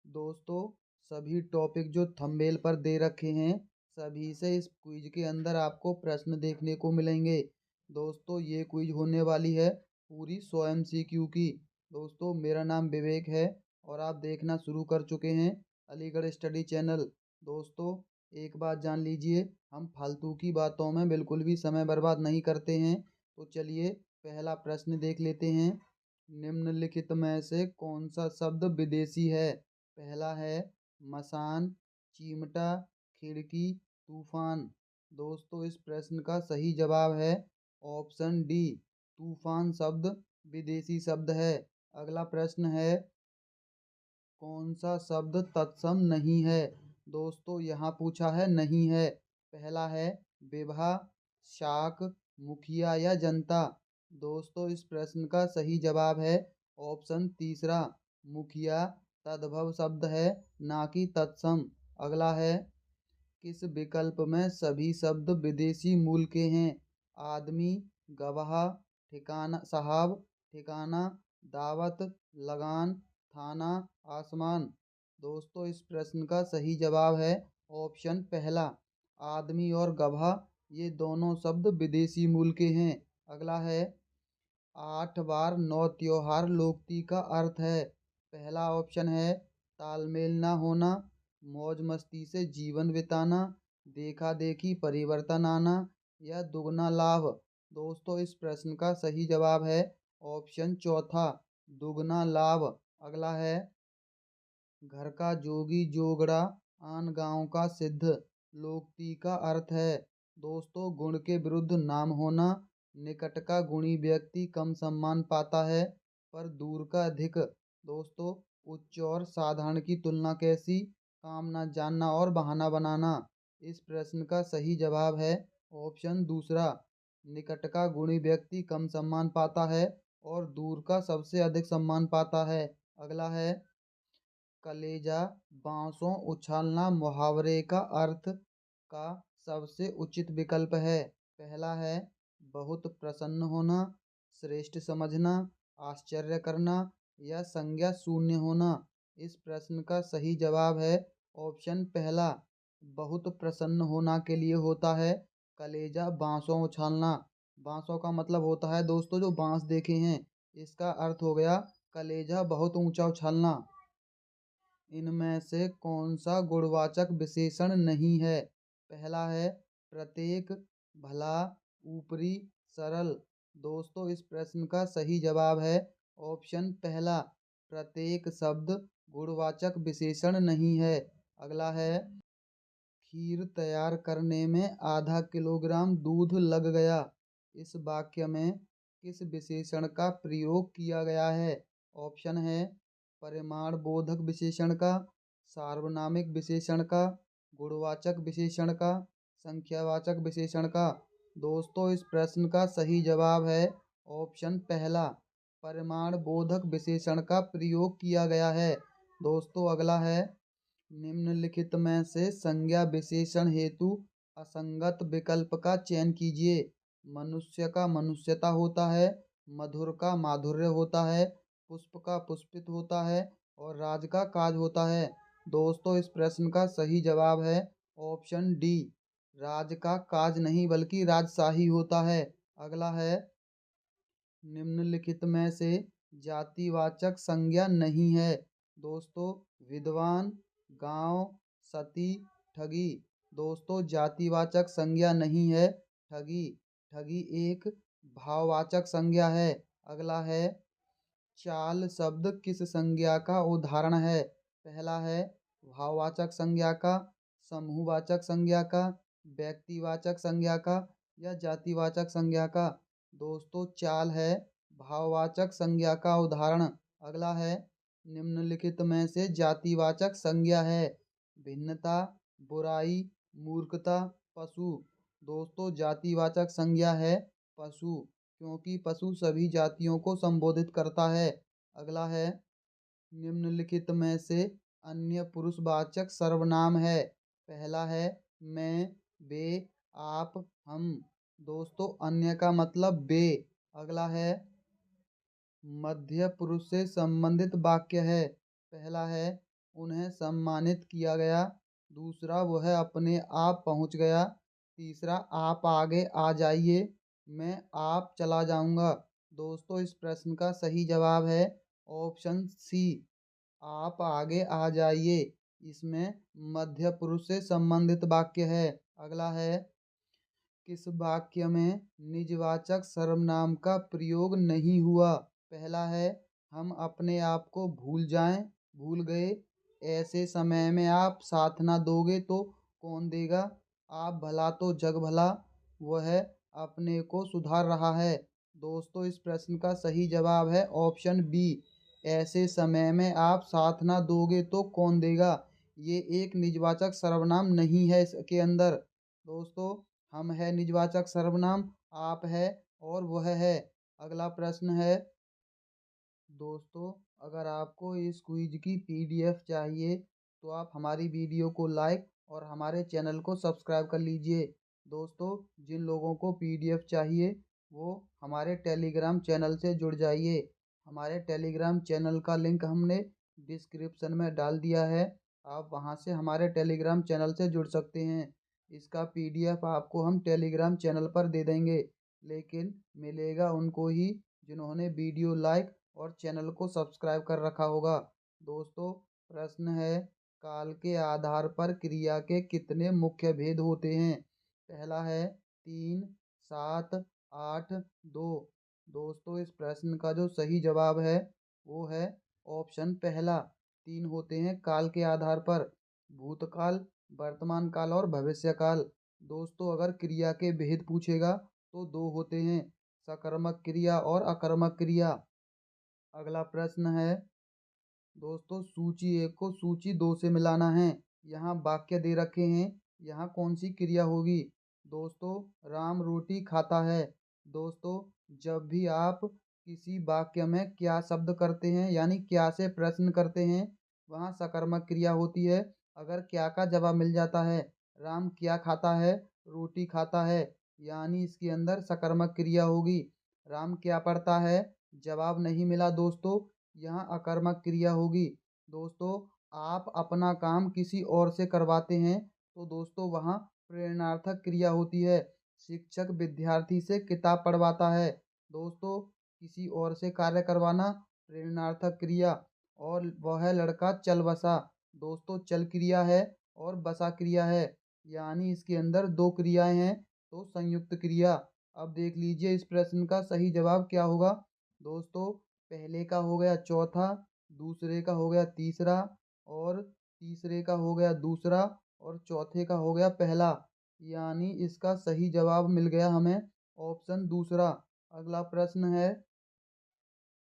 दोस्तों, सभी टॉपिक जो थंबनेल पर दे रखे हैं, सभी से इस क्विज के अंदर आपको प्रश्न देखने को मिलेंगे। दोस्तों, ये क्विज होने वाली है पूरी 100 MCQ की। दोस्तों, मेरा नाम विवेक है और आप देखना शुरू कर चुके हैं अलीगढ़ स्टडी चैनल। दोस्तों, एक बात जान लीजिए, हम फालतू की बातों में बिल्कुल भी समय बर्बाद नहीं करते हैं। तो चलिए पहला प्रश्न देख लेते हैं। निम्नलिखित में से कौन सा शब्द विदेशी है? पहला है मसान, चिमटा, खिड़की, तूफान। दोस्तों, इस प्रश्न का सही जवाब है ऑप्शन डी, तूफान शब्द विदेशी शब्द है। अगला प्रश्न है, कौन सा शब्द तत्सम नहीं है? दोस्तों, यहाँ पूछा है नहीं है। पहला है विवाह, शाक, मुखिया या जनता। दोस्तों, इस प्रश्न का सही जवाब है ऑप्शन तीसरा, मुखिया। तद्भव शब्द है, ना कि तत्सम। अगला है, किस विकल्प में सभी शब्द विदेशी मूल के हैं? आदमी, गवाह, ठिकाना, साहब, ठिकाना, दावत, लगान, थाना, आसमान। दोस्तों, इस प्रश्न का सही जवाब है ऑप्शन पहला, आदमी और गवाह ये दोनों शब्द विदेशी मूल के हैं। अगला है, 8 बार 9 त्योहार लोकती का अर्थ है। पहला ऑप्शन है तालमेल ना होना, मौज मस्ती से जीवन बिताना, देखा देखी परिवर्तन आना या दुगना लाभ। दोस्तों, इस प्रश्न का सही जवाब है ऑप्शन चौथा, दुगना लाभ। अगला है, घर का जोगी जोगड़ा आन गांव का सिद्ध लोकती का अर्थ है। दोस्तों, गुण के विरुद्ध नाम होना, निकट का गुणी व्यक्ति कम सम्मान पाता है पर दूर का अधिक। दोस्तों, उच्च और साधारण की तुलना कैसी, काम न जानना और बहाना बनाना। इस प्रश्न का सही जवाब है ऑप्शन दूसरा, निकट का गुणी व्यक्ति कम सम्मान पाता है और दूर का सबसे अधिक सम्मान पाता है। अगला है, कलेजा बांसों उछालना मुहावरे का अर्थ का सबसे उचित विकल्प है। पहला है बहुत प्रसन्न होना, श्रेष्ठ समझना, आश्चर्य करना या संज्ञा शून्य होना। इस प्रश्न का सही जवाब है ऑप्शन पहला, बहुत प्रसन्न होना के लिए होता है कलेजा बांसों उछालना। बांसों का मतलब होता है दोस्तों जो बांस देखे हैं, इसका अर्थ हो गया कलेजा बहुत ऊंचा उछालना। इनमें से कौन सा गुणवाचक विशेषण नहीं है? पहला है प्रत्येक, भला, ऊपरी, सरल। दोस्तों, इस प्रश्न का सही जवाब है ऑप्शन पहला, प्रत्येक शब्द गुणवाचक विशेषण नहीं है। अगला है, खीर तैयार करने में आधा किलोग्राम दूध लग गया। इस वाक्य में किस विशेषण का प्रयोग किया गया है? ऑप्शन है परिमाण बोधक विशेषण का, सार्वनामिक विशेषण का, गुणवाचक विशेषण का, संख्यावाचक विशेषण का। दोस्तों, इस प्रश्न का सही जवाब है ऑप्शन पहला, परिमाण बोधक विशेषण का प्रयोग किया गया है। दोस्तों, अगला है, निम्नलिखित में से संज्ञा विशेषण हेतु असंगत विकल्प का चयन कीजिए। मनुष्य का मनुष्यता होता है, मधुर का माधुर्य होता है, पुष्प का पुष्पित होता है और राज का काज होता है। दोस्तों, इस प्रश्न का सही जवाब है ऑप्शन डी, राज का काज नहीं बल्कि राजशाही होता है। अगला है, निम्नलिखित में से जातिवाचक संज्ञा नहीं है। दोस्तों, विद्वान, गांव, सती, ठगी। दोस्तों, जातिवाचक संज्ञा नहीं है ठगी। ठगी एक भाववाचक संज्ञा है। अगला है, चाल शब्द किस संज्ञा का उदाहरण है? पहला है भाववाचक संज्ञा का, समूहवाचक संज्ञा का, व्यक्तिवाचक संज्ञा का या जातिवाचक संज्ञा का। दोस्तों, चाल है भाववाचक संज्ञा का उदाहरण। अगला है, निम्नलिखित में से जातिवाचक संज्ञा है भिन्नता, बुराई, मूर्खता, पशु। दोस्तों, जातिवाचक संज्ञा है पशु, क्योंकि पशु सभी जातियों को संबोधित करता है। अगला है, निम्नलिखित में से अन्य पुरुषवाचक सर्वनाम है। पहला है मैं, वे, आप, हम। दोस्तों, अन्य का मतलब वे। अगला है, मध्य पुरुष से संबंधित वाक्य है। पहला है उन्हें सम्मानित किया गया। दूसरा, वह अपने आप पहुंच गया। तीसरा, आप आगे आ जाइए, मैं आप चला जाऊंगा। दोस्तों, इस प्रश्न का सही जवाब है ऑप्शन सी, आप आगे आ जाइए। इसमें मध्य पुरुष से संबंधित वाक्य है। अगला है, किस वाक्य में निजवाचक सर्वनाम का प्रयोग नहीं हुआ? पहला है, हम अपने आप को भूल जाएं, भूल गए। ऐसे समय में आप साथ ना दोगे तो कौन देगा? आप भला तो जग भला। वह अपने को सुधार रहा है। दोस्तों, इस प्रश्न का सही जवाब है ऑप्शन बी, ऐसे समय में आप साथ ना दोगे तो कौन देगा। ये एक निजवाचक सर्वनाम नहीं है इसके अंदर। दोस्तों, हम है निजवाचक सर्वनाम, आप है और वह है। अगला प्रश्न है, दोस्तों, अगर आपको इस क्विज की पीडीएफ चाहिए तो आप हमारी वीडियो को लाइक और हमारे चैनल को सब्सक्राइब कर लीजिए। दोस्तों, जिन लोगों को पीडीएफ चाहिए वो हमारे टेलीग्राम चैनल से जुड़ जाइए। हमारे टेलीग्राम चैनल का लिंक हमने डिस्क्रिप्शन में डाल दिया है। आप वहां से हमारे टेलीग्राम चैनल से जुड़ सकते हैं। इसका पीडीएफ आपको हम टेलीग्राम चैनल पर दे देंगे, लेकिन मिलेगा उनको ही जिन्होंने वीडियो लाइक और चैनल को सब्सक्राइब कर रखा होगा। दोस्तों, प्रश्न है, काल के आधार पर क्रिया के कितने मुख्य भेद होते हैं? पहला है 3, 7, 8, 2। दोस्तों, इस प्रश्न का जो सही जवाब है वो है ऑप्शन पहला, 3 होते हैं काल के आधार पर, भूतकाल, वर्तमान काल और भविष्य काल। दोस्तों, अगर क्रिया के भेद पूछेगा तो 2 होते हैं, सकर्मक क्रिया और अकर्मक क्रिया। अगला प्रश्न है, दोस्तों, सूची एक को सूची दो से मिलाना है। यहाँ वाक्य दे रखे हैं, यहाँ कौन सी क्रिया होगी? दोस्तों, राम रोटी खाता है। दोस्तों, जब भी आप किसी वाक्य में क्या शब्द करते हैं यानी क्या से प्रश्न करते हैं, वहाँ सकर्मक क्रिया होती है। अगर क्या का जवाब मिल जाता है, राम क्या खाता है? रोटी खाता है, यानी इसके अंदर सकर्मक क्रिया होगी। राम क्या पढ़ता है? जवाब नहीं मिला दोस्तों, यहाँ अकर्मक क्रिया होगी। दोस्तों, आप अपना काम किसी और से करवाते हैं तो दोस्तों वहाँ प्रेरणार्थक क्रिया होती है। शिक्षक विद्यार्थी से किताब पढ़वाता है। दोस्तों, किसी और से कार्य करवाना प्रेरणार्थक क्रिया। और वह लड़का चल बसा। दोस्तों, चल क्रिया है और बसा क्रिया है, यानी इसके अंदर 2 क्रियाएं हैं, तो संयुक्त क्रिया। अब देख लीजिए इस प्रश्न का सही जवाब क्या होगा। दोस्तों, पहले का हो गया चौथा, दूसरे का हो गया तीसरा, और तीसरे का हो गया दूसरा, और चौथे का हो गया पहला, यानी इसका सही जवाब मिल गया हमें ऑप्शन दूसरा। अगला प्रश्न है,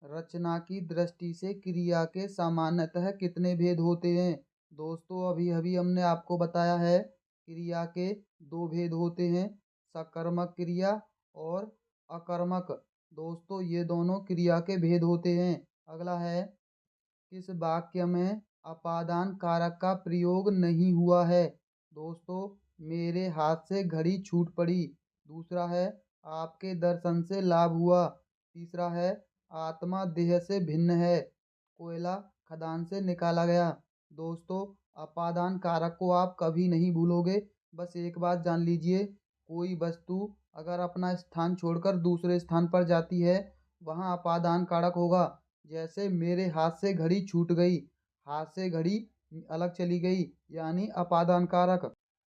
रचना की दृष्टि से क्रिया के सामान्यतः कितने भेद होते हैं? दोस्तों, अभी अभी हमने आपको बताया है क्रिया के 2 भेद होते हैं, सकर्मक क्रिया और अकर्मक। दोस्तों, ये दोनों क्रिया के भेद होते हैं। अगला है, किस वाक्य में अपादान कारक का प्रयोग नहीं हुआ है? दोस्तों, मेरे हाथ से घड़ी छूट पड़ी। दूसरा है, आपके दर्शन से लाभ हुआ। तीसरा है, आत्मा देह से भिन्न है, कोयला खदान से निकाला गया। दोस्तों, अपादान कारक को आप कभी नहीं भूलोगे। बस एक बात जान लीजिए, कोई वस्तु अगर अपना स्थान छोड़कर दूसरे स्थान पर जाती है, वहाँ अपादान कारक होगा। जैसे मेरे हाथ से घड़ी छूट गई, हाथ से घड़ी अलग चली गई, यानी अपादान कारक।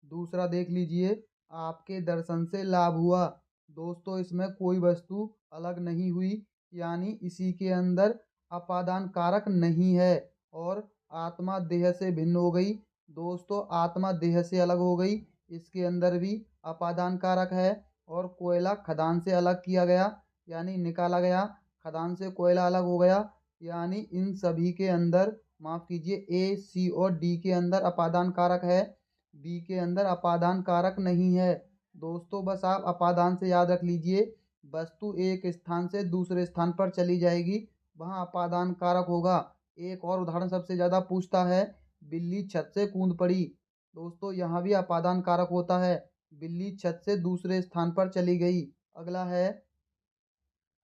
दूसरा देख लीजिए, आपके दर्शन से लाभ हुआ। दोस्तों, इसमें कोई वस्तु अलग नहीं हुई, यानी इसी के अंदर अपादान कारक नहीं है। और आत्मा देह से भिन्न हो गई। दोस्तों, आत्मा देह से अलग हो गई, इसके अंदर भी अपादान कारक है। और कोयला खदान से अलग किया गया, यानी निकाला गया, खदान से कोयला अलग हो गया, यानी इन सभी के अंदर, माफ कीजिए, ए सी और डी के अंदर अपादान कारक है, बी के अंदर अपादान कारक नहीं है। दोस्तों, बस आप अपादान से याद रख लीजिए, वस्तु एक स्थान से दूसरे स्थान पर चली जाएगी, वहाँ अपादान कारक होगा। एक और उदाहरण सबसे ज़्यादा पूछता है, बिल्ली छत से कूद पड़ी। दोस्तों, यहाँ भी अपादान कारक होता है, बिल्ली छत से दूसरे स्थान पर चली गई। अगला है,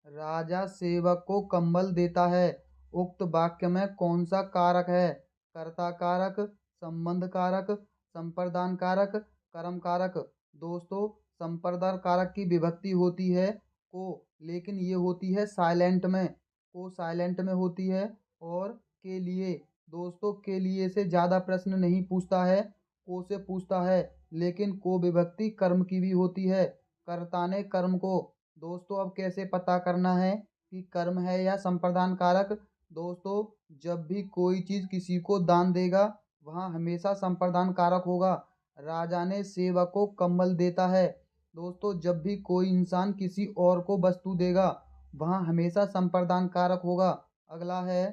राजा सेवक को कंबल देता है, उक्त वाक्य में कौन सा कारक है? कर्ता कारक, संबंध कारक, संप्रदान कारक, कर्म कारक। दोस्तों, संप्रदान कारक की विभक्ति होती है को, लेकिन ये होती है साइलेंट में, को साइलेंट में होती है। और के लिए, दोस्तों के लिए से ज़्यादा प्रश्न नहीं पूछता है, को से पूछता है। लेकिन को विभक्ति कर्म की भी होती है, कर्ता ने कर्म को। दोस्तों, अब कैसे पता करना है कि कर्म है या संप्रदान कारक? दोस्तों, जब भी कोई चीज किसी को दान देगा वहाँ हमेशा संप्रदान कारक होगा। राजा ने सेवक को कंबल देता है। दोस्तों, जब भी कोई इंसान किसी और को वस्तु देगा वहाँ हमेशा संप्रदान कारक होगा। अगला है,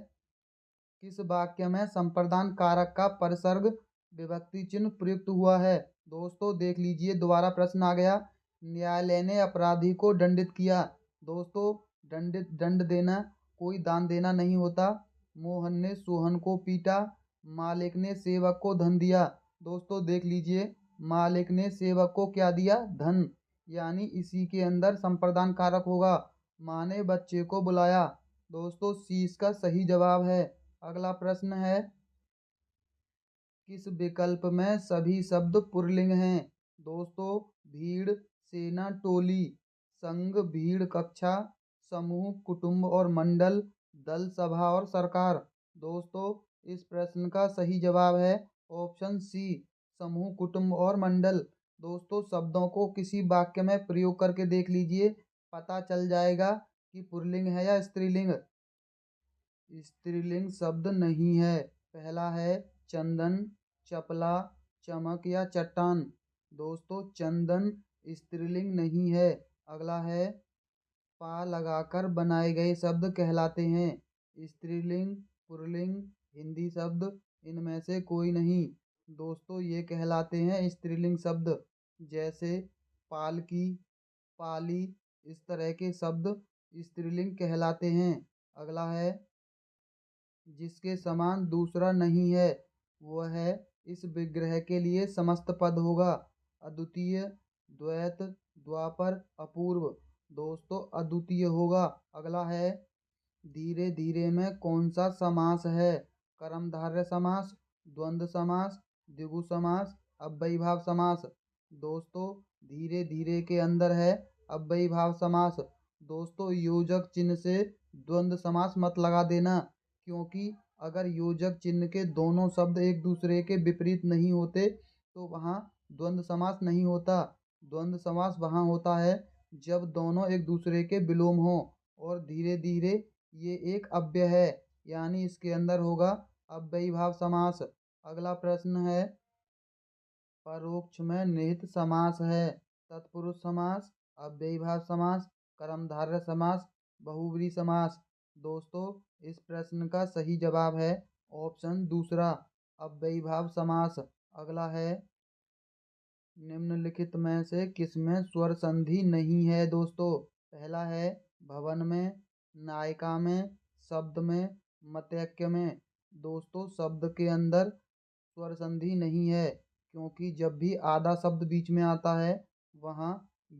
किस वाक्य में संप्रदान कारक का परसर्ग विभक्ति चिन्ह प्रयुक्त हुआ है? दोस्तों देख लीजिए, दोबारा प्रश्न आ गया। न्यायालय ने अपराधी को दंडित किया। दोस्तों, दंड देना कोई दान देना नहीं होता। मोहन ने सोहन को पीटा। मालिक ने सेवक को धन दिया। दोस्तों देख लीजिए, मालिक ने सेवक को क्या दिया? धन, यानी इसी के अंदर संप्रदान कारक होगा। माँ ने बच्चे को बुलाया। दोस्तों सी इसका सही जवाब है। अगला प्रश्न है, किस विकल्प में सभी शब्द पुल्लिंग हैं? दोस्तों, भीड़, सेना, टोली, संघ, भीड़, कक्षा, समूह, कुटुंब और मंडल, दल, सभा और सरकार। दोस्तों, इस प्रश्न का सही जवाब है ऑप्शन सी, समूह, कुटुंब और मंडल। दोस्तों, शब्दों को किसी वाक्य में प्रयोग करके देख लीजिए, पता चल जाएगा कि पुल्लिंग है या स्त्रीलिंग। स्त्रीलिंग शब्द नहीं है। पहला है चंदन, चपला, चमक या चट्टान। दोस्तों, चंदन स्त्रीलिंग नहीं है। अगला है, पा लगाकर बनाए गए शब्द कहलाते हैं स्त्रीलिंग, पुल्लिंग, हिंदी शब्द, इनमें से कोई नहीं। दोस्तों, ये कहलाते हैं स्त्रीलिंग शब्द, जैसे पालकी, पाली, इस तरह के शब्द स्त्रीलिंग कहलाते हैं। अगला है, जिसके समान दूसरा नहीं है वह है, इस विग्रह के लिए समस्त पद होगा। अद्वितीय, द्वैत, द्वापर, अपूर्व। दोस्तों, अद्वितीय होगा। अगला है, धीरे धीरे में कौन सा समास है? कर्मधारय समास, द्वंद्व समास, द्विगु समास, अव्ययीभाव समास। दोस्तों, धीरे धीरे के अंदर है अव्ययीभाव समास। दोस्तों, योजक चिन्ह से द्वंद्व समास मत लगा देना, क्योंकि अगर योजक चिन्ह के दोनों शब्द एक दूसरे के विपरीत नहीं होते तो वहाँ द्वंद्व समास नहीं होता। द्वंद्व समास वहाँ होता है जब दोनों एक दूसरे के विलोम हो। और धीरे धीरे ये एक अव्यय है, यानी इसके अंदर होगा अव्ययीभाव समास। अगला प्रश्न है, परोक्ष में निहित समास है तत्पुरुष समास, अव्ययीभाव समास, कर्मधारय समास, बहुब्रीहि समास। दोस्तों, इस प्रश्न का सही जवाब है ऑप्शन दूसरा, अव्ययीभाव समास। अगला है, निम्नलिखित में से किसमें स्वर संधि नहीं है? दोस्तों, पहला है भवन में, नायिका में, शब्द में, मत्यक्ष में। दोस्तों, शब्द के अंदर स्वर संधि नहीं है, क्योंकि जब भी आधा शब्द बीच में आता है वहाँ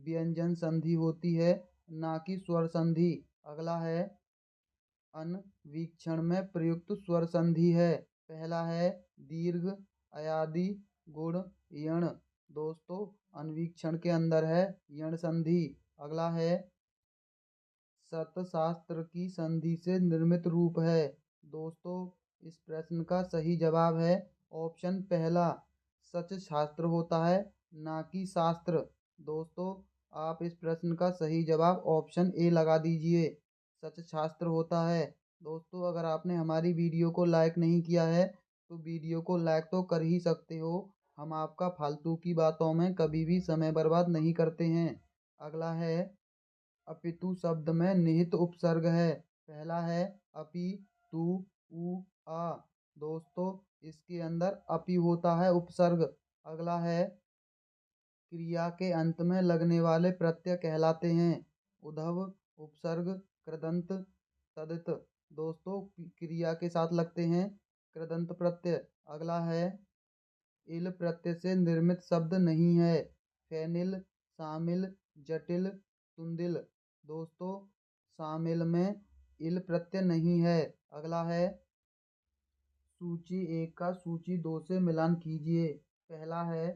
व्यंजन संधि होती है, ना कि स्वर संधि। अगला है, अनवीक्षण में प्रयुक्त स्वर संधि है। पहला है दीर्घ, अयादि, गुण, यण। दोस्तों, अनवीक्षण के अंदर है यण संधि। अगला है, सत शास्त्र की संधि से निर्मित रूप है। दोस्तों, इस प्रश्न का सही जवाब है ऑप्शन पहला, सच शास्त्र होता है ना कि शास्त्र। दोस्तों, आप इस प्रश्न का सही जवाब ऑप्शन ए लगा दीजिए, सच शास्त्र होता है। दोस्तों, अगर आपने हमारी वीडियो को लाइक नहीं किया है तो वीडियो को लाइक तो कर ही सकते हो, हम आपका फालतू की बातों में कभी भी समय बर्बाद नहीं करते हैं। अगला है, अपितु शब्द में निहित उपसर्ग है। पहला है अपि, तु, उ, आ। दोस्तों, इसके अंदर अपि होता है उपसर्ग। अगला है, क्रिया के अंत में लगने वाले प्रत्यय कहलाते हैं उद्धव, उपसर्ग, कृदंत, तदित। दोस्तों, क्रिया के साथ लगते हैं कृदंत प्रत्यय। अगला है, इल प्रत्यय से निर्मित शब्द नहीं है फेनिल, शामिल, जटिल, तुंदिल। दोस्तों, शामिल में इल प्रत्यय नहीं है। अगला है, सूची एक का सूची दो से मिलान कीजिए। पहला है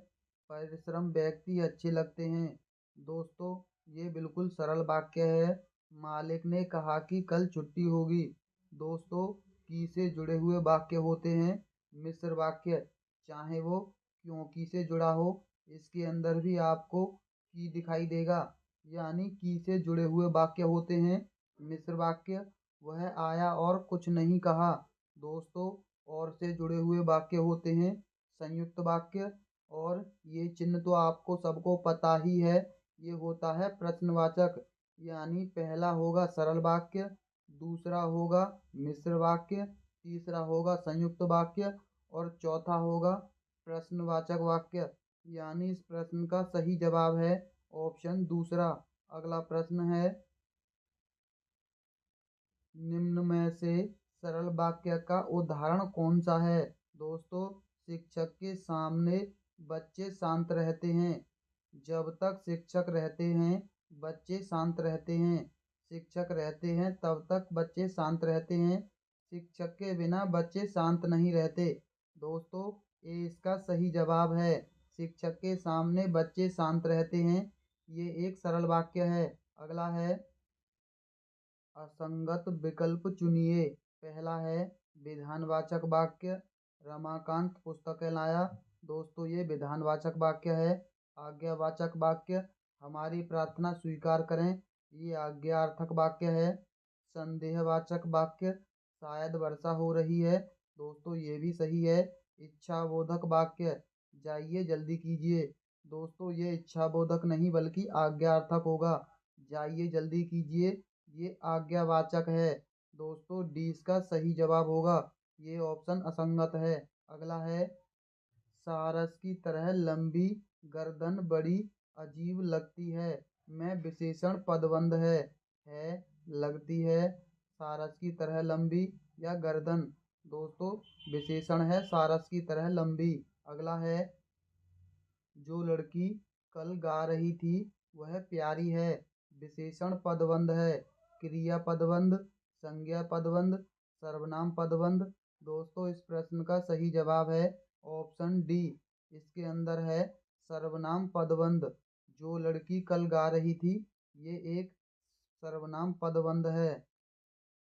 परिश्रम व्यक्ति अच्छे लगते हैं। दोस्तों ये बिल्कुल सरल वाक्य है। मालिक ने कहा कि कल छुट्टी होगी। दोस्तों की से जुड़े हुए वाक्य होते हैं मिश्र वाक्य, चाहे वो क्योंकि से जुड़ा हो। इसके अंदर भी आपको की दिखाई देगा, यानी की से जुड़े हुए वाक्य होते हैं मिश्र वाक्य। वह आया और कुछ नहीं कहा। दोस्तों और से जुड़े हुए वाक्य होते हैं संयुक्त वाक्य। और ये चिन्ह तो आपको सबको पता ही है, ये होता है प्रश्नवाचक। यानी पहला होगा सरल वाक्य, दूसरा होगा मिश्र वाक्य, तीसरा होगा संयुक्त वाक्य और चौथा होगा प्रश्नवाचक वाक्य। यानी इस प्रश्न का सही जवाब है ऑप्शन दूसरा। अगला प्रश्न है निम्न में से सरल वाक्य का उदाहरण कौन सा है। दोस्तों शिक्षक के सामने बच्चे शांत रहते हैं। जब तक शिक्षक रहते हैं बच्चे शांत रहते हैं। शिक्षक रहते हैं तब तक बच्चे शांत रहते हैं। शिक्षक के बिना बच्चे शांत नहीं रहते। दोस्तों ये इसका सही जवाब है। शिक्षक के सामने बच्चे शांत रहते हैं, ये एक सरल वाक्य है। अगला है असंगत विकल्प चुनिए। पहला है विधानवाचक वाक्य, रमाकांत पुस्तकें लाया। दोस्तों ये विधानवाचक वाक्य है। आज्ञावाचक वाक्य, हमारी प्रार्थना स्वीकार करें, ये आज्ञार्थक वाक्य है। संदेहवाचक वाक्य, शायद वर्षा हो रही है। दोस्तों ये भी सही है। इच्छाबोधक वाक्य, जाइए जल्दी कीजिए। दोस्तों ये इच्छाबोधक नहीं बल्कि आज्ञार्थक होगा। जाइए जल्दी कीजिए ये आज्ञावाचक है। दोस्तों डी इसका सही जवाब होगा, ये ऑप्शन असंगत है। अगला है सारस की तरह लंबी गर्दन बड़ी अजीब लगती है। मैं विशेषण पदबंध है लगती है। सारस की तरह लंबी या गर्दन। दोस्तों विशेषण है सारस की तरह लंबी। अगला है जो लड़की कल गा रही थी वह प्यारी है। विशेषण पदबंध है, क्रिया पदबंध, संज्ञा पदबंध, सर्वनाम पदबंध। दोस्तों इस प्रश्न का सही जवाब है ऑप्शन डी। इसके अंदर है सर्वनाम पदबंध। जो लड़की कल गा रही थी ये एक सर्वनाम पदबंध है।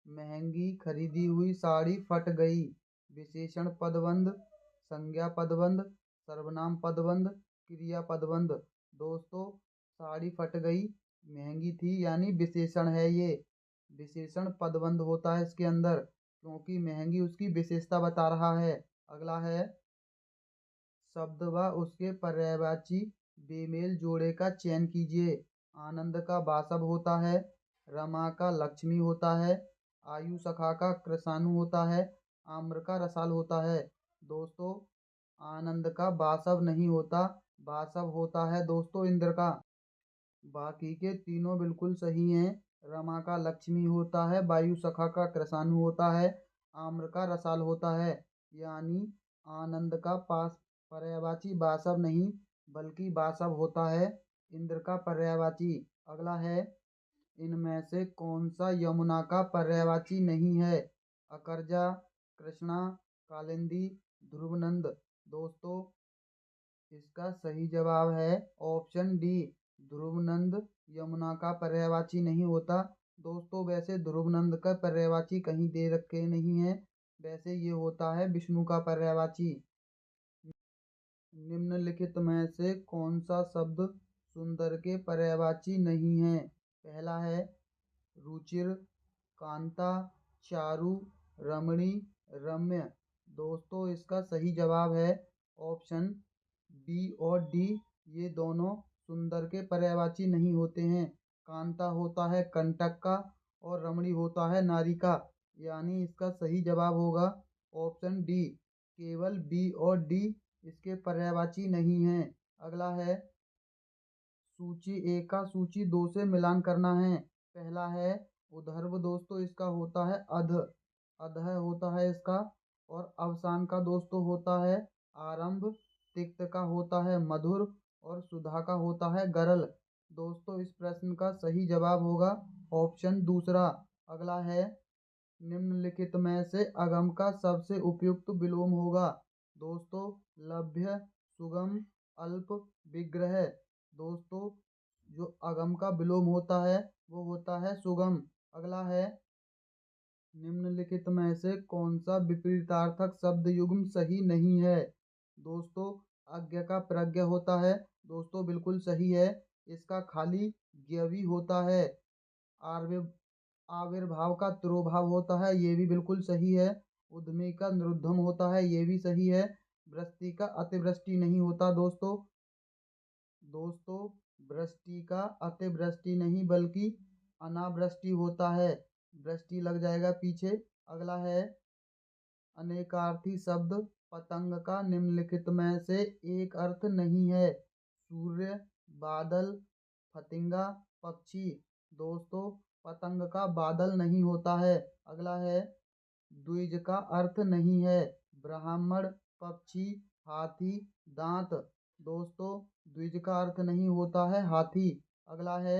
महंगी खरीदी हुई साड़ी फट गई। विशेषण पदबंध, संज्ञा पदबंध, सर्वनाम पदबंध, क्रिया पदबंध। दोस्तों साड़ी फट गई महंगी थी यानी विशेषण है ये। विशेषण पदबंध होता है इसके अंदर, क्योंकि महंगी उसकी विशेषता बता रहा है। अगला है शब्द व उसके पर्यायवाची बेमेल जोड़े का चयन कीजिए। आनंद का वासव होता है, रमा का लक्ष्मी होता है, आयु सखा का कृषाणु होता है, आम्र का रसाल होता है। दोस्तों आनंद का वासव नहीं होता, वासव होता है दोस्तों इंद्र का। बाकी के तीनों बिल्कुल सही हैं। रमा का लक्ष्मी होता है, वायु सखा का कृषाणु होता है, आम्र का रसाल होता है। यानी आनंद का पास पर्यायवाची वासव नहीं बल्कि वासव होता है, इंद्र का पर्यायवाची। अगला है इनमें से कौन सा यमुना का पर्यायवाची नहीं है। अकरजा, कृष्णा, कालिंदी, ध्रुवनंद। दोस्तों इसका सही जवाब है ऑप्शन डी। ध्रुवनंद यमुना का पर्यायवाची नहीं होता। दोस्तों वैसे ध्रुवनंद का पर्यायवाची कहीं दे रखे नहीं है, वैसे ये होता है विष्णु का पर्यायवाची। निम्नलिखित में से कौन सा शब्द सुंदर के पर्यायवाची नहीं है। पहला है रुचिर, कांता, चारु, रमणी, रम्य। दोस्तों इसका सही जवाब है ऑप्शन बी और डी। ये दोनों सुंदर के पर्यायवाची नहीं होते हैं। कांता होता है कंटक का और रमणी होता है नारी का। यानी इसका सही जवाब होगा ऑप्शन डी। केवल बी और डी इसके पर्यायवाची नहीं है। अगला है सूची एक का सूची दो से मिलान करना है। पहला है उधर्व। दोस्तों इसका होता है अध, अधः होता है इसका। और अवसान का दोस्तों होता है आरंभ। तिक्त का होता है मधुर और सुधा का होता है गरल। दोस्तों इस प्रश्न का सही जवाब होगा ऑप्शन दूसरा। अगला है निम्नलिखित में से अगम का सबसे उपयुक्त विलोम होगा। दोस्तों, लभ्य, सुगम, अल्प, विग्रह। दोस्तों, जो अगम का विलोम होता है वो होता है सुगम। अगला है, निम्नलिखित में से कौन सा विपरीतार्थक शब्द युग्म सही नहीं है। दोस्तों, अज्ञ का प्रज्ञ होता है। दोस्तों, बिल्कुल सही है। इसका खाली ज्ञ होता है। आर्य आविर्भाव का तिरोभाव होता है, ये भी बिल्कुल सही है। उद्यमी का निरुद्धम होता है, ये भी सही है। वृष्टि का अतिवृष्टि नहीं होता दोस्तों। दोस्तों, वृष्टि का अतिवृष्टि नहीं बल्कि अनावृष्टि होता है। वृष्टि लग जाएगा पीछे। अगला है, अनेकार्थी शब्द पतंग का निम्नलिखित में से एक अर्थ नहीं है। सूर्य, बादल, फतिंगा, पक्षी। दोस्तों, पतंग का बादल नहीं होता है। अगला है, द्विज का अर्थ नहीं है। ब्राह्मण, पक्षी, हाथी, दांत। दोस्तों, द्विज का अर्थ नहीं होता है हाथी। अगला है,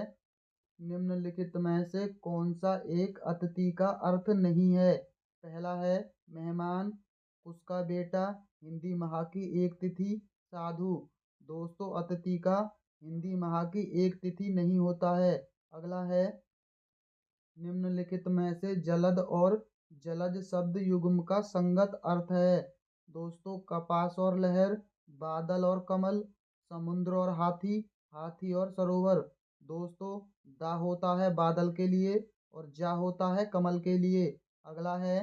निम्नलिखित में से कौन सा एक अतिथि का अर्थ नहीं है। पहला है, मेहमान, उसका बेटा, हिंदी माह की एक तिथि, साधु। दोस्तों, अतिथि का हिंदी माह की एक तिथि नहीं होता है। अगला है, निम्नलिखित में से जलद और जलज शब्द युग्म का संगत अर्थ है। दोस्तों, कपास और लहर, बादल और कमल, समुद्र और हाथी, हाथी और सरोवर। दोस्तों, दा होता है बादल के लिए और जा होता है कमल के लिए। अगला है,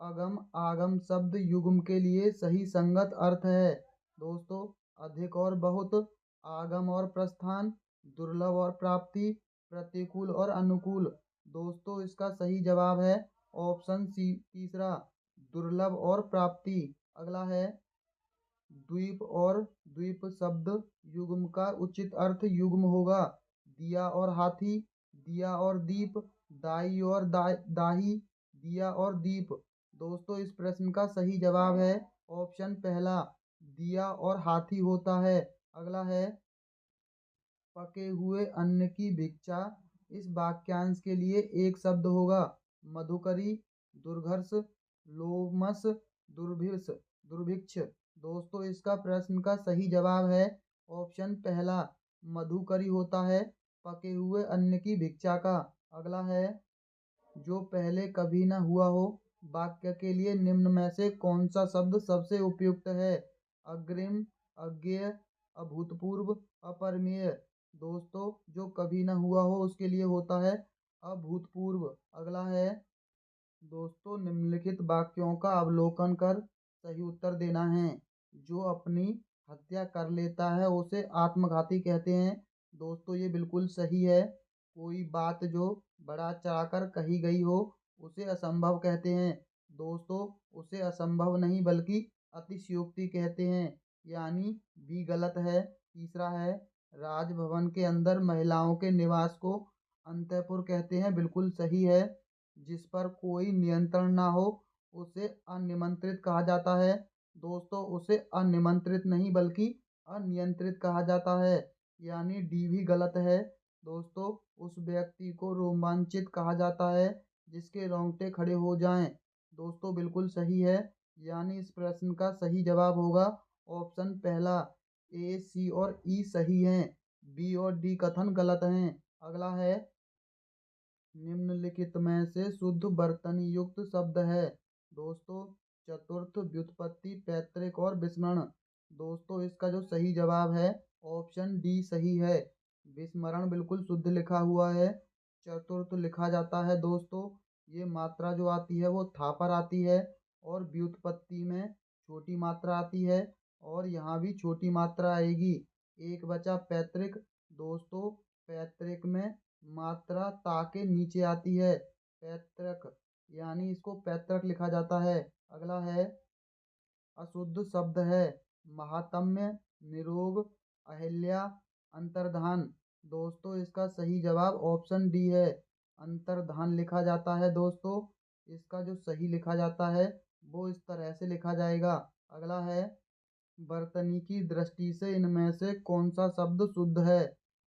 अगम आगम शब्द युग्म के लिए सही संगत अर्थ है। दोस्तों, अधिक और बहुत, आगम और प्रस्थान, दुर्लभ और प्राप्ति, प्रतिकूल और अनुकूल। दोस्तों, इसका सही जवाब है ऑप्शन सी तीसरा, दुर्लभ और प्राप्ति। अगला है, द्वीप और द्वीप शब्द युग्म का उचित अर्थ युग्म होगा। दिया और हाथी, दिया और दीप, दाई और दाही, दिया और दीप। दोस्तों, इस प्रश्न का सही जवाब है ऑप्शन पहला, दिया और हाथी होता है। अगला है, पके हुए अन्न की भिक्षा। इस वाक्यांश के लिए एक शब्द होगा। मधुकरी, दुर्घर्ष, लोमस, दुर्भिक्ष, दुर्भिक्ष। दोस्तों, इसका प्रश्न का सही जवाब है ऑप्शन पहला, मधुकरी होता है पके हुए अन्न की भिक्षा का। अगला है, जो पहले कभी न हुआ हो वाक्य के लिए निम्न में से कौन सा शब्द सबसे उपयुक्त है। अग्रिम, अज्ञेय, अभूतपूर्व, अपरिमेय। दोस्तों, जो कभी न हुआ हो उसके लिए होता है अभूतपूर्व। अगला है, दोस्तों, निम्नलिखित वाक्यों का अवलोकन कर सही उत्तर देना है। जो अपनी हत्या कर लेता है उसे आत्मघाती कहते हैं। दोस्तों, ये बिल्कुल सही है। कोई बात जो बढ़ा चढ़ाकर कही गई हो उसे असंभव कहते हैं। दोस्तों, उसे असंभव नहीं बल्कि अतिशयोक्ति कहते हैं, यानी भी गलत है। तीसरा है, राजभवन के अंदर महिलाओं के निवास को अंतःपुर कहते हैं, बिल्कुल सही है। जिस पर कोई नियंत्रण ना हो उसे अनिमंत्रित कहा जाता है। दोस्तों, उसे अनिमंत्रित नहीं बल्कि अनियंत्रित कहा जाता है, यानी डी भी गलत है। दोस्तों, उस व्यक्ति को रोमांचित कहा जाता है जिसके रोंगटे खड़े हो जाएं। दोस्तों, बिल्कुल सही है, यानी इस प्रश्न का सही जवाब होगा ऑप्शन पहला, ए, सी और ई सही हैं, बी और डी कथन गलत हैं। अगला है, निम्नलिखित में से शुद्ध वर्तनी युक्त शब्द है। दोस्तों, चतुर्थ, व्युत्पत्ति, पैतृक और विस्मरण। दोस्तों, इसका जो सही जवाब है ऑप्शन डी सही है। विस्मरण बिल्कुल शुद्ध लिखा हुआ है। चतुर्थ लिखा जाता है। दोस्तों, ये मात्रा जो आती है वो था पर आती है और व्युत्पत्ति में छोटी मात्रा आती है और यहाँ भी छोटी मात्रा आएगी। एक बचा पैतृक। दोस्तों, पैतृक में मात्रा ता के नीचे आती है, पैतृक, यानी इसको पैतृक लिखा जाता है। अगला है, अशुद्ध शब्द है। महात्म्य, निरोग, अहिल्या, अंतर्धान। दोस्तों, इसका सही जवाब ऑप्शन डी है, अंतर्धान लिखा जाता है। दोस्तों, इसका जो सही लिखा जाता है वो इस तरह से लिखा जाएगा। अगला है, वर्तनी की दृष्टि से इनमें से कौन सा शब्द शुद्ध है।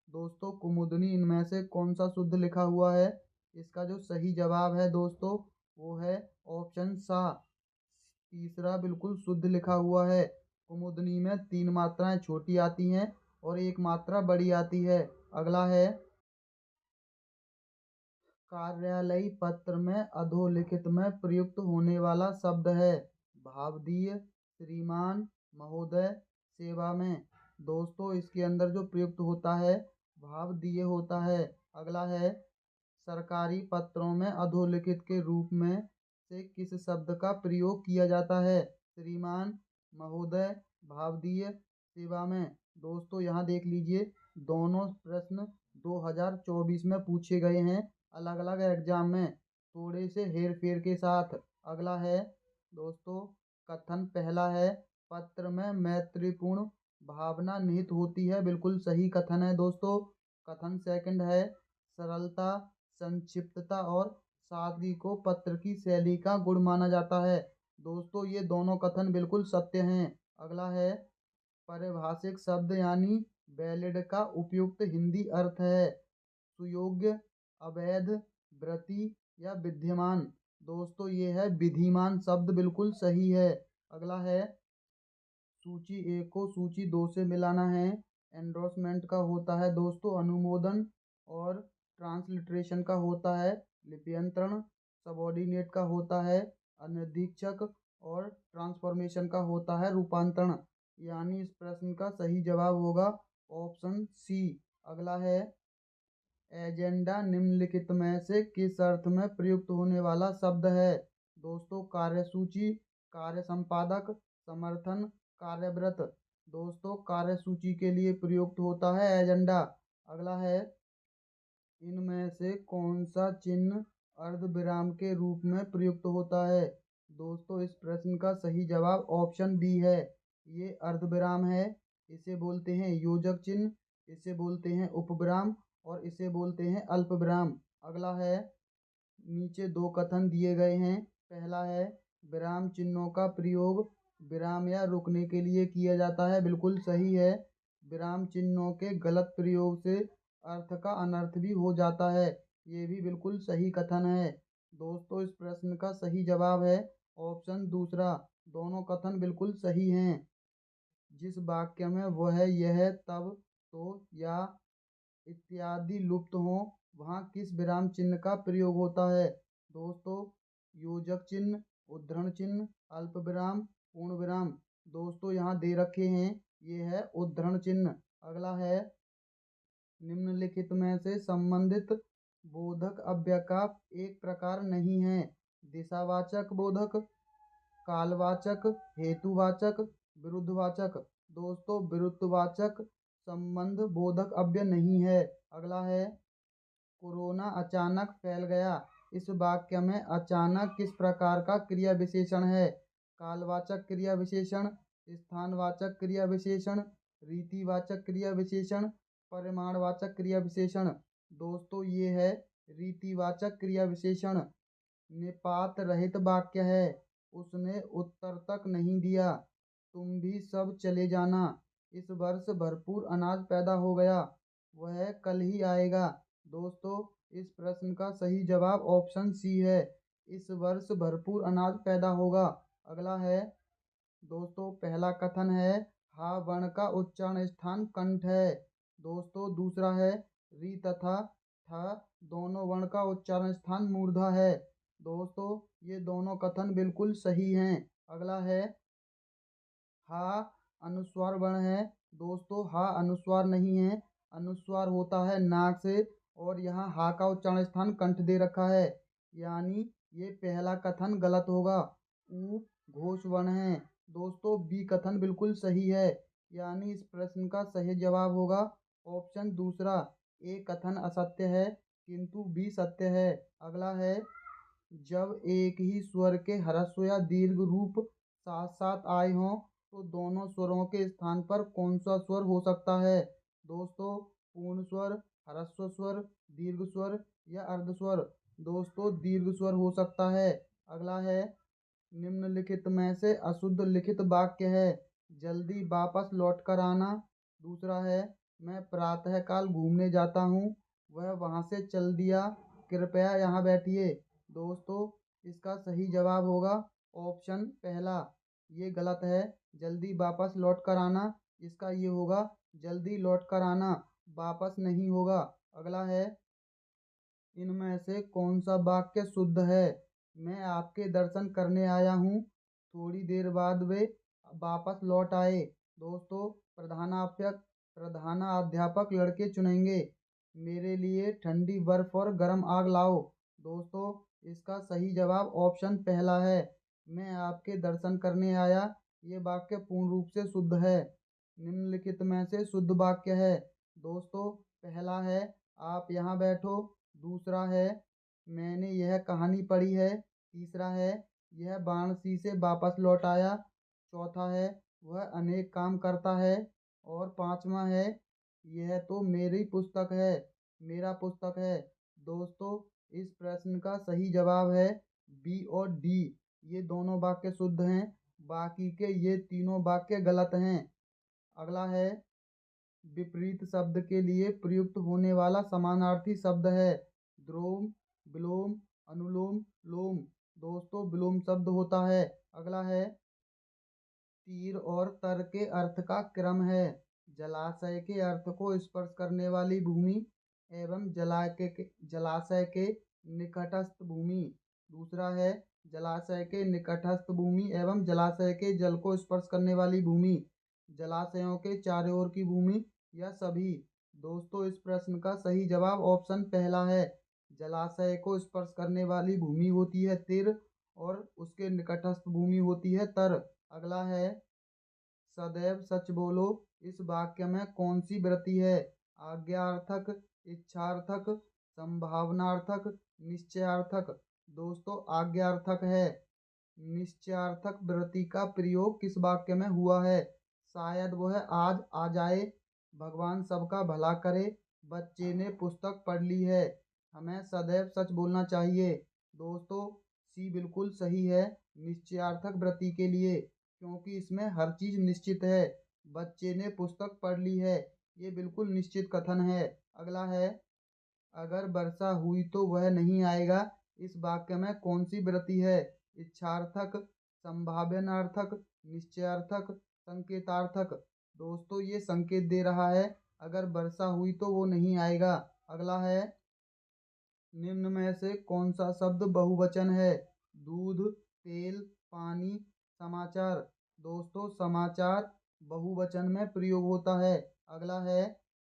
दोस्तों, कुमुदनी इनमें से कौन सा शुद्ध लिखा हुआ है। इसका जो सही जवाब है दोस्तों वो है ऑप्शन सा। तीसरा बिल्कुल शुद्ध लिखा हुआ है। कुमुदनी में 3 मात्राएं छोटी आती हैं और 1 मात्रा बड़ी आती है। अगला है कार्यालयी पत्र में अधोलिखित में प्रयुक्त होने वाला शब्द है। भावदीय, श्रीमान, महोदय, सेवा में। दोस्तों इसके अंदर जो प्रयुक्त होता है भावदीय होता है। अगला है सरकारी पत्रों में अधोलिखित के रूप में से किस शब्द का प्रयोग किया जाता है। श्रीमान, महोदय, भावदीय, सेवा में। दोस्तों यहाँ देख लीजिए, दोनों प्रश्न 2024 में पूछे गए हैं, अलग अलग एग्जाम में, थोड़े से हेर फेर के साथ। अगला है दोस्तों कथन पहला है पत्र में मैत्रीपूर्ण भावना निहित होती है। बिल्कुल सही कथन है दोस्तों। कथन सेकंड है सरलता, संक्षिप्तता और सादगी को पत्र की शैली का गुण माना जाता है। दोस्तों ये दोनों कथन बिल्कुल सत्य हैं। अगला है पारिभाषिक शब्द यानी वैलिड का उपयुक्त हिंदी अर्थ है सुयोग्य, अवैध, व्रती या विद्यमान। दोस्तों ये है विधिमान शब्द बिल्कुल सही है। अगला है सूची एक को सूची दो से मिलाना है। एंडोर्समेंट का होता है दोस्तों अनुमोदन और ट्रांसलिट्रेशन का होता है लिप्यंतरण। सबॉर्डिनेट का होता है अनधीक्षक और ट्रांसफॉर्मेशन का होता है रूपांतरण। यानी इस प्रश्न का सही जवाब होगा ऑप्शन सी। अगला है एजेंडा निम्नलिखित में से किस अर्थ में प्रयुक्त होने वाला शब्द है। दोस्तों कार्यसूची, कार्य संपादक, समर्थन, कार्यव्रत। दोस्तों कार्यसूची के लिए प्रयुक्त होता है एजेंडा। अगला है इनमें से कौन सा चिन्ह अर्धविराम के रूप में प्रयुक्त होता है। दोस्तों इस प्रश्न का सही जवाब ऑप्शन बी है। ये अर्धविराम है। इसे बोलते हैं योजक चिन्ह, इसे बोलते हैं उपविराम और इसे बोलते हैं अल्पविराम। अगला है नीचे दो कथन दिए गए हैं। पहला है विराम चिन्हों का प्रयोग विराम या रुकने के लिए किया जाता है। बिल्कुल सही है। विराम चिन्हों के गलत प्रयोग से अर्थ का अनर्थ भी हो जाता है। ये भी बिल्कुल सही कथन है। दोस्तों इस प्रश्न का सही जवाब है ऑप्शन दूसरा। दोनों कथन बिल्कुल सही हैं। जिस वाक्य में वह, यह, तब, तो या इत्यादि लुप्त हो वहाँ किस विराम चिन्ह का प्रयोग होता है। दोस्तों योजक चिन्ह, उद्धरण चिन्ह, अल्प विराम, पूर्ण विराम। दोस्तों यहाँ दे रखे हैं, ये है उद्धरण चिन्ह। अगला है निम्नलिखित में से संबंधित बोधक अव्यय का एक प्रकार नहीं है। दिशावाचक बोधक, कालवाचक, हेतुवाचक, विरुद्धवाचक। दोस्तों विरुद्धवाचक संबंध बोधक अव्यय नहीं है। अगला है कोरोना अचानक फैल गया। इस वाक्य में अचानक किस प्रकार का क्रिया विशेषण है। कालवाचक क्रिया विशेषण, स्थानवाचक क्रिया विशेषण, रीतिवाचक क्रिया विशेषण, परिमाणवाचक क्रिया विशेषण। दोस्तों ये है रीतिवाचक क्रिया विशेषण। निपात रहित वाक्य है। उसने उत्तर तक नहीं दिया, तुम भी सब चले जाना, इस वर्ष भरपूर अनाज पैदा हो गया, वह कल ही आएगा। दोस्तों इस प्रश्न का सही जवाब ऑप्शन सी है। इस वर्ष भरपूर अनाज पैदा होगा। अगला है दोस्तों पहला कथन है हा वर्ण का उच्चारण स्थान कंठ है। दोस्तों दूसरा है री तथा थ दोनों वर्ण का उच्चारण स्थान मूर्धा है। दोस्तों ये दोनों कथन बिल्कुल सही हैं। अगला है हा अनुस्वार वर्ण है। दोस्तों हा अनुस्वार नहीं है, अनुस्वार होता है नाक से और यहाँ हा का उच्चारण स्थान कंठ दे रखा है। यानी ये पहला कथन गलत होगा। ऊ घोष वर्ण है। दोस्तों बी कथन बिल्कुल सही है। यानी इस प्रश्न का सही जवाब होगा ऑप्शन दूसरा। ए कथन असत्य है किंतु बी सत्य है। अगला है जब एक ही स्वर के ह्रस्व या दीर्घ रूप साथ साथ आए हों तो दोनों स्वरों के स्थान पर कौन सा स्वर हो सकता है। दोस्तों पूर्ण स्वर, ह्रस्व स्वर, दीर्घ स्वर या अर्ध स्वर। दोस्तों दीर्घ स्वर हो सकता है। अगला है निम्नलिखित में से अशुद्ध लिखित वाक्य है जल्दी वापस लौट कर आना। दूसरा है मैं प्रातःकाल घूमने जाता हूँ, वह वहाँ से चल दिया, कृपया यहाँ बैठिए। दोस्तों इसका सही जवाब होगा ऑप्शन पहला। ये गलत है। जल्दी वापस लौट कर आना, इसका ये होगा जल्दी लौट कर आना, वापस नहीं होगा। अगला है, इनमें से कौन सा वाक्य शुद्ध है? मैं आपके दर्शन करने आया हूँ, थोड़ी देर बाद वे वापस लौट आए। दोस्तों, प्रधानाध्यापक लड़के चुनेंगे, मेरे लिए ठंडी बर्फ और गर्म आग लाओ। दोस्तों, इसका सही जवाब ऑप्शन पहला है। मैं आपके दर्शन करने आया, ये वाक्य पूर्ण रूप से शुद्ध है। निम्नलिखित में से शुद्ध वाक्य है। दोस्तों, पहला है आप यहाँ बैठो। दूसरा है मैंने यह कहानी पढ़ी है। तीसरा है यह वाराणसी से वापस लौट आया। चौथा है वह अनेक काम करता है। और पांचवा है यह तो मेरी पुस्तक है, मेरा पुस्तक है। दोस्तों, इस प्रश्न का सही जवाब है बी और डी। ये दोनों वाक्य शुद्ध हैं, बाकी के ये तीनों वाक्य गलत हैं। अगला है, विपरीत शब्द के लिए प्रयुक्त होने वाला समानार्थी शब्द है। द्रोम, विलोम, अनुलोम, लोम। दोस्तों, विलोम शब्द होता है। अगला है, तीर और तर के अर्थ का क्रम है। जलाशय के अर्थ को स्पर्श करने वाली भूमि एवं जलाशय के निकटस्थ भूमि। दूसरा है, जलाशय के निकटस्थ भूमि एवं जलाशय के जल को स्पर्श करने वाली भूमि, जलाशयों के चारों ओर की भूमि, या सभी। दोस्तों, इस प्रश्न का सही जवाब ऑप्शन पहला है। जलाशय को स्पर्श करने वाली भूमि होती है तिर, और उसके निकटस्थ भूमि होती है तर। अगला है, सदैव सच बोलो, इस वाक्य में कौन सी वृत्ति है? आज्ञार्थक, इच्छार्थक, संभावनार्थक, निश्चयार्थक। दोस्तों, आज्ञार्थक है। निश्चयार्थक वृत्ति का प्रयोग किस वाक्य में हुआ है? शायद वह आज आ जाए, भगवान सबका भला करे, बच्चे ने पुस्तक पढ़ ली है, हमें सदैव सच बोलना चाहिए। दोस्तों, सी बिल्कुल सही है निश्चयार्थक वृत्ति के लिए, क्योंकि इसमें हर चीज निश्चित है। बच्चे ने पुस्तक पढ़ ली है, ये बिल्कुल निश्चित कथन है। अगला है, अगर वर्षा हुई तो वह नहीं आएगा, इस वाक्य में कौन सी वृत्ति है? इच्छार्थक, संभावनार्थक, निश्चयार्थक, संकेतार्थक। दोस्तों, ये संकेत दे रहा है अगर वर्षा हुई तो वो नहीं आएगा। अगला है, निम्न में से कौन सा शब्द बहुवचन है? दूध, तेल, पानी, समाचार। दोस्तों, समाचार बहुवचन में प्रयोग होता है। अगला है,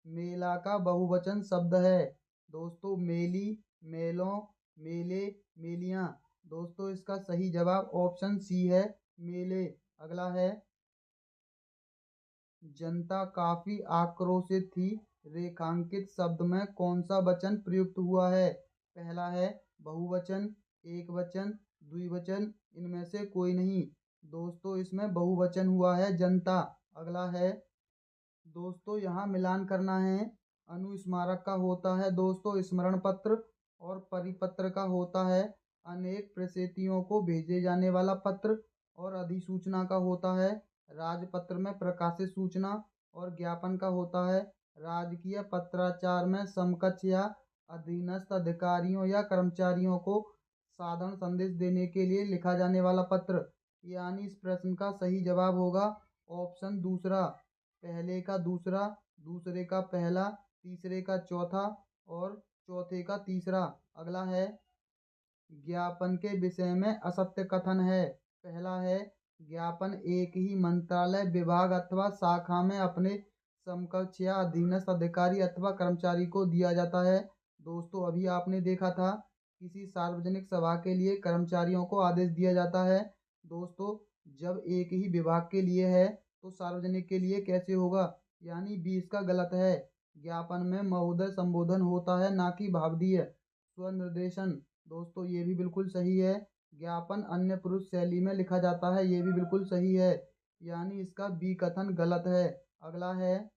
मेला का बहुवचन शब्द है। दोस्तों, मेली, मेलों, मेले, मेलियां। दोस्तों, इसका सही जवाब ऑप्शन सी है, मेले। अगला है, जनता काफी आक्रोशित थी, रेखांकित शब्द में कौन सा वचन प्रयुक्त हुआ है? पहला है बहुवचन, एक वचन, द्विवचन, इनमें से कोई नहीं। दोस्तों, इसमें बहुवचन हुआ है जनता। अगला है, दोस्तों यहाँ मिलान करना है। अनुस्मारक का होता है दोस्तों स्मरण पत्र, और परिपत्र का होता है अनेक प्रसिद्धियों को भेजे जाने वाला पत्र, और अधिसूचना का होता है राजपत्र में प्रकाशित सूचना, और ज्ञापन का होता है राजकीय पत्राचार में समकक्ष या अधीनस्थ अधिकारियों या कर्मचारियों को साधारण संदेश देने के लिए लिखा जाने वाला पत्र। यानी इस प्रश्न का सही जवाब होगा ऑप्शन दूसरा। पहले का दूसरा, दूसरे का पहला, तीसरे का चौथा, और चौथे का तीसरा। अगला है, ज्ञापन के विषय में असत्य कथन है। पहला है, ज्ञापन एक ही मंत्रालय, विभाग अथवा शाखा में अपने समकक्ष या अधीनस्थ अधिकारी अथवा कर्मचारी को दिया जाता है। दोस्तों, अभी आपने देखा था किसी सार्वजनिक सभा के लिए कर्मचारियों को आदेश दिया जाता है। दोस्तों, जब एक ही विभाग के लिए है तो सार्वजनिक के लिए कैसे होगा? यानी 20 का गलत है। ज्ञापन में महोदय संबोधन होता है, ना कि भावदीय स्वनिर्देशन। दोस्तों, ये भी बिल्कुल सही है। ज्ञापन अन्य पुरुष शैली में लिखा जाता है, ये भी बिल्कुल सही है। यानी इसका बी कथन गलत है। अगला है,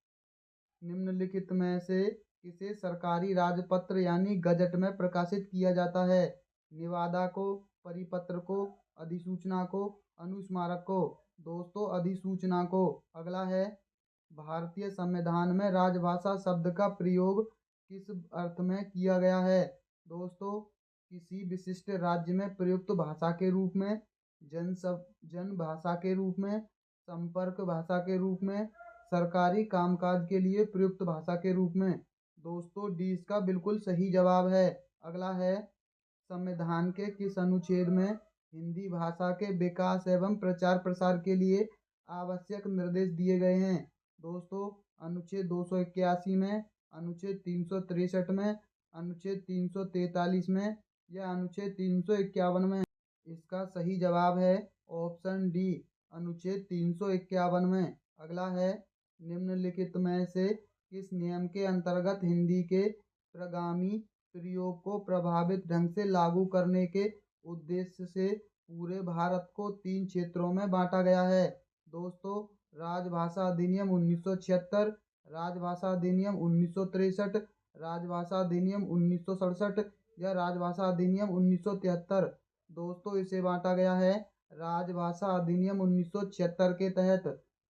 निम्नलिखित में से किसे सरकारी राजपत्र यानी गजट में प्रकाशित किया जाता है? निवादा को, परिपत्र को, अधिसूचना को, अनुस्मारक को। दोस्तों, अधिसूचना को। अगला है, भारतीय संविधान में राजभाषा शब्द का प्रयोग किस अर्थ में किया गया है? दोस्तों, किसी विशिष्ट राज्य में प्रयुक्त भाषा के रूप में, जन भाषा के रूप में, संपर्क भाषा के रूप में, सरकारी कामकाज के लिए प्रयुक्त भाषा के रूप में। दोस्तों डी इसका बिल्कुल सही जवाब है। अगला है, संविधान के किस अनुच्छेद में हिंदी भाषा के विकास एवं प्रचार प्रसार के लिए आवश्यक निर्देश दिए गए हैं? दोस्तों अनुच्छेद 281 में, अनुच्छेद 363 में, अनुच्छेद 343 में या अनुच्छेद 351 में? इसका सही जवाब है ऑप्शन डी, अनुच्छेद 351 में। अगला है, निम्नलिखित में से किस नियम के अंतर्गत हिंदी के प्रगामी प्रयोग को प्रभावित ढंग से लागू करने के उद्देश्य से पूरे भारत को 3 क्षेत्रों में बांटा गया है? दोस्तों राजभाषा अधिनियम 1976, राजभाषा अधिनियम 1963, राजभाषा अधिनियम 1967 या राजभाषा अधिनियम 1973? दोस्तों इसे बांटा गया है राजभाषा अधिनियम 1976 के तहत।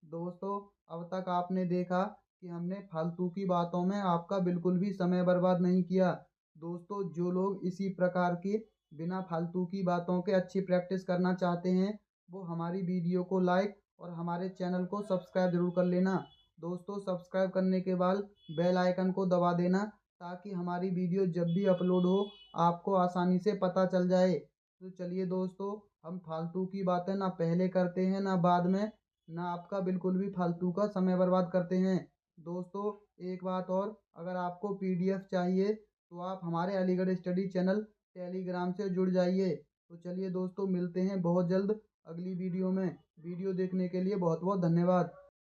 दोस्तों अब तक आपने देखा कि हमने फालतू की बातों में आपका बिल्कुल भी समय बर्बाद नहीं किया। दोस्तों जो लोग इसी प्रकार की बिना फालतू की बातों के अच्छी प्रैक्टिस करना चाहते हैं वो हमारी वीडियो को लाइक और हमारे चैनल को सब्सक्राइब जरूर कर लेना। दोस्तों सब्सक्राइब करने के बाद बेल आइकन को दबा देना ताकि हमारी वीडियो जब भी अपलोड हो आपको आसानी से पता चल जाए। तो चलिए दोस्तों हम फालतू की बातें ना पहले करते हैं ना बाद में, ना आपका बिल्कुल भी फालतू का समय बर्बाद करते हैं। दोस्तों एक बात और, अगर आपको पीडीएफ चाहिए तो आप हमारे अलीगढ़ स्टडी चैनल टेलीग्राम से जुड़ जाइए। तो चलिए दोस्तों मिलते हैं बहुत जल्द अगली वीडियो में। वीडियो देखने के लिए बहुत बहुत धन्यवाद।